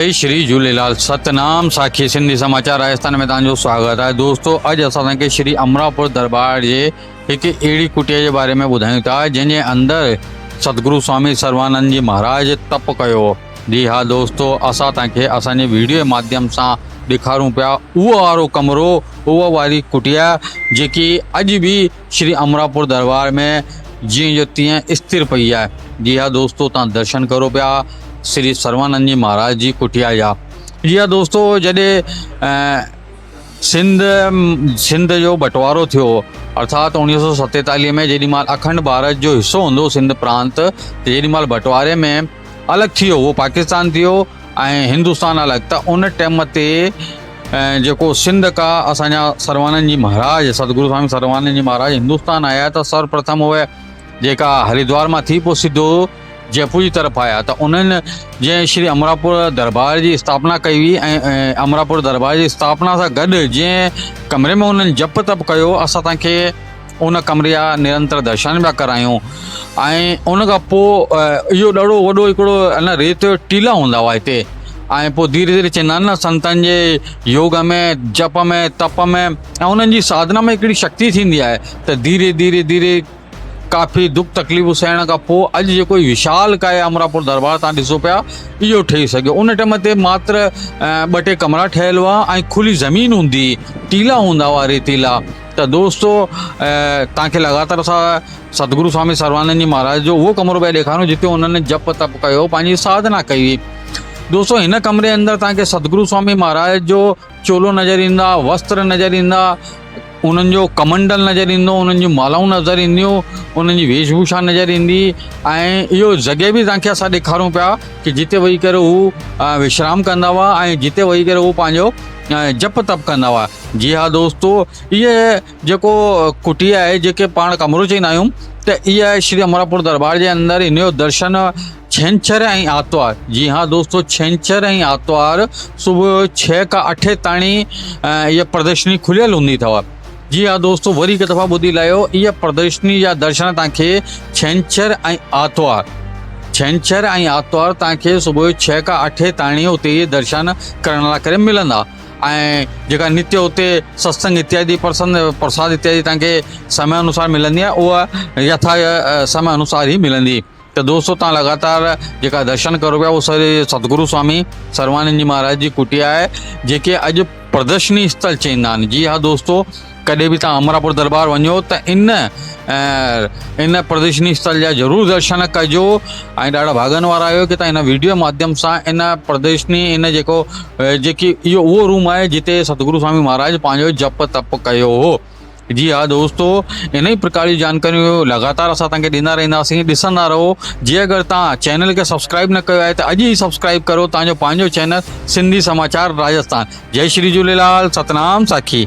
जय श्री झूलेलाल। सतनाम साखी सिंधी समाचार राजस्थान में तव्हांजो स्वागत है। दोस्तों अॼु असां तव्हांखे श्री अमरापुर दरबार जे हिकु अहिड़ी कुटिया जे बारे में ॿुधायूं था जंहिंजे अंदरि सतगुरु स्वामी सर्वानंद जी महाराज तप कयो। जी हाँ दोस्तों, असां तव्हांखे असांजे वीडियो जे माध्यम सां ॾेखारूं पिया उहो वारो कमरो, उहा वारी कुटिया जेकी अॼु बि श्री अमरापुर दरबार में जीअं जो तीअं स्थिर पई आहे। जी हाँ दोस्तों, तव्हां दर्शन करो पिया श्री सर्वानंद जी महाराज जी कुटिया जा। जी हाँ दोस्तों, जॾहिं सिंध जो बंटवारो थियो अर्थात 1947 में जेॾी महिल अखंड भारत जो हिसो हूंदो सिंध प्रांत, त जेॾी महिल बंटवारे में अलॻि थी वियो, उहो पाकिस्तान थियो ऐं हिंदुस्तान अलॻि, त उन टाइम ते जेको सिंध का असांजा सर्वानंद जी महाराज सतगुरु स्वामी सर्वानंद जी महाराज हिंदुस्तान आया त सर्वप्रथम उहे जेका हरिद्वार मां थी पोइ सिधो जयपुर जी तरफ़ आया। त उन्हनि जंहिं श्री अमरापुर दरबार जी स्थापना कई हुई ऐं अमरापुर दरबार जी स्थापना सां गॾु जंहिं कमरे में उन्हनि जप तप कयो, असां तव्हांखे उन कमरे जा निरंतर दर्शन पिया करायूं। ऐं उन खां पोइ इहो ॾाढो वॾो हिकिड़ो रेत जो टीला हूंदा हुआ हिते, ऐं पोइ धीरे धीरे चवंदा आहिनि न संतनि जे योग में जप में तप में ऐं उन्हनि जी साधना में हिकिड़ी शक्ति थींदी आहे, त धीरे धीरे धीरे काफ़ी दुख तकलीफ़ूं सहण खां पोइ अॼु जेको विशाल काय अमरापुर दरबार तव्हां ॾिसो पिया इहो ठही सघियो। उन टाइम ते मात्र 2-3 कमरा ठहियल हुआ ऐं खुली ज़मीन हूंदी, टीला हूंदा हुआ रेतीला। त दोस्तों तव्हांखे लगातार असां सतगुरु स्वामी सर्वानंद जी महाराज जो उहो कमरो पिया ॾेखारूं जिते उन्हनि जप तप कयो, पंहिंजी साधना कई हुई। दोस्तों हिन कमरे अंदरि तव्हांखे सतगुरु स्वामी महाराज जो चोलो नज़र ईंदा, वस्त्र नज़र ईंदा, उन्हनि जो कमंडल नज़र ईंदो, उन्हनि जूं मालाऊं नज़र ईंदियूं, उन्हनि जी वेशभूषा नज़र ईंदी। ऐं इहो जॻह बि तव्हांखे असां ॾेखारूं पिया कि जिते वेही करे हू विश्राम कंदा हुआ ऐं जिते वेही करे हू पंहिंजो जप तप कंदा हुआ। जी हा दोस्तों, इहे जेको कुटिया आहे, जेके पाण कमरो चवंदा आहियूं, त इहा श्री अमरापुर दरबार जे अंदरि इन जो दर्शन छंछरु ऐं आर्तवार, जी हाँ दोस्तों, छंछरु ऐं आर्तवार सुबुह 6 खां 8 ताईं इहा प्रदर्शनी खुलियल हूंदी अथव। जी हाँ दोस्तों, वरी हिकु दफ़ा ॿुधी लाहियो, इहा प्रदर्शनी जा दर्शन तव्हांखे छंछरु ऐं आर्तवार तव्हांखे सुबुह 6 खां 8 ताईं उते दर्शन करण लाइ करे मिलंदा। ऐं जेका नित्य उते सत्संग इत्यादि प्रसाद इत्यादि तव्हांखे समय अनुसार मिलंदी आहे, उहा यथा समय अनुसार ई मिलंदी। त दोस्तों तव्हां लगातार जेका दर्शन करो पिया उहो सतगुरु स्वामी सर्वानंद जी महाराज जी कुटिया आहे, जेके अॼु प्रदर्शनी स्थल चवंदा आहिनि। जी हा दोस्तों, कॾहिं बि तव्हां अमरापुर दरबार वञो त इन प्रदर्शनी स्थल जा ज़रूरु दर्शन कजो। ऐं ॾाढा भागनि वारा आहियो कि तव्हां इन वीडियो माध्यम सां इन प्रदर्शनी जेकी इहो उहो रूम आहे जिते सतगुरु स्वामी महाराज पंहिंजो जप तप कयो हो। जी हा दोस्तों, इन ही प्रकार जी जानकारियूं लगातार असां तव्हांखे ॾींदा रहंदासीं। ॾिसंदा रहो। जी अगरि तव्हां चैनल खे सब्सक्राइब न कयो आहे त अॼु ई सब्सक्राइब करो तव्हांजो पंहिंजो चैनल सिंधी समाचार राजस्थान। जय श्री झूलेलाल। सतनाम साखी।